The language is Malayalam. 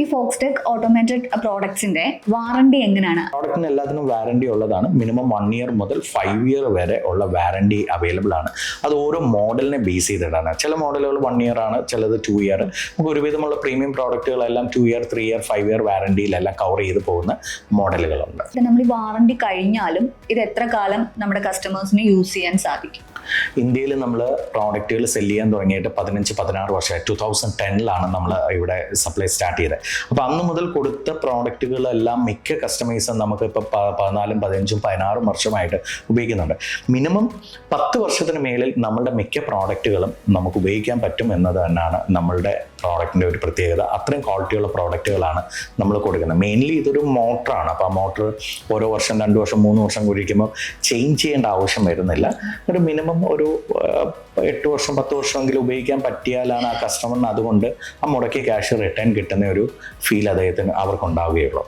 ഈ ഫോക്സ്ടെക് ഓട്ടോമേറ്റഡ് പ്രോഡക്ട്സിന്റെ വാറണ്ടി എങ്ങനെയാണ്? പ്രോഡക്റ്റിന് എല്ലാത്തിനും വാറണ്ടി ഉള്ളതാണ്. മിനിമം 1 ഇയർ മുതൽ 5 ഇയർ വരെ ഉള്ള വാറണ്ടി അവൈലബിൾ ആണ്. അത് ഓരോ മോഡലിനെ ബേസ് ചെയ്തിട്ടാണ്. ചില മോഡലുകൾ 1 ഇയർ ആണ്, ചിലത് 2 ഇയർ. നമുക്ക് ഒരുവിധമുള്ള പ്രീമിയം പ്രോഡക്റ്റുകളെല്ലാം 2 ഇയർ 3 ഇയർ 5 ഇയർ വാറണ്ടിയിലെല്ലാം കവർ ചെയ്ത് പോകുന്ന മോഡലുകളുണ്ട്. നമ്മൾ ഈ വാറണ്ടി കഴിഞ്ഞാലും ഇത് എത്ര കാലം നമ്മുടെ കസ്റ്റമേഴ്സിന് യൂസ് ചെയ്യാൻ സാധിക്കും? ഇന്ത്യയിൽ നമ്മൾ പ്രോഡക്റ്റുകൾ സെല് ചെയ്യാൻ തുടങ്ങിയിട്ട് 15-16 വർഷമായി. 2010 നമ്മൾ ഇവിടെ സപ്ലൈ സ്റ്റാർട്ട് ചെയ്തത്. അപ്പോൾ അന്ന് മുതൽ കൊടുത്ത പ്രോഡക്റ്റുകളെല്ലാം മിക്ക കസ്റ്റമേഴ്സും നമുക്ക് ഇപ്പോൾ 14, 15, 16 വർഷമായിട്ട് ഉപയോഗിക്കുന്നുണ്ട്. മിനിമം 10 വർഷത്തിന് മേലിൽ നമ്മളുടെ മിക്ക പ്രോഡക്റ്റുകളും നമുക്ക് ഉപയോഗിക്കാൻ പറ്റും എന്നത് തന്നെയാണ് നമ്മളുടെ പ്രോഡക്റ്റിൻ്റെ ഒരു പ്രത്യേകത. അത്രയും ക്വാളിറ്റിയുള്ള പ്രോഡക്റ്റുകളാണ് നമ്മൾ കൊടുക്കുന്നത്. മെയിൻലി ഇതൊരു മോട്ടറാണ്. അപ്പോൾ ആ മോട്ടർ ഓരോ വർഷം 2 വർഷം 3 വർഷം കുഴിക്കുമ്പോൾ ചേഞ്ച് ചെയ്യേണ്ട ആവശ്യം വരുന്നില്ല. ഒരു മിനിമം ഒരു 8 വർഷം 10 വർഷമെങ്കിലും ഉപയോഗിക്കാൻ പറ്റിയാലാണ് ആ കസ്റ്റമറിന് അതുകൊണ്ട് ആ മുടക്കിയ ക്യാഷ് റിട്ടേൺ കിട്ടുന്ന ഒരു ഫീൽ അവർക്കുണ്ടാവുകയുള്ളൂ.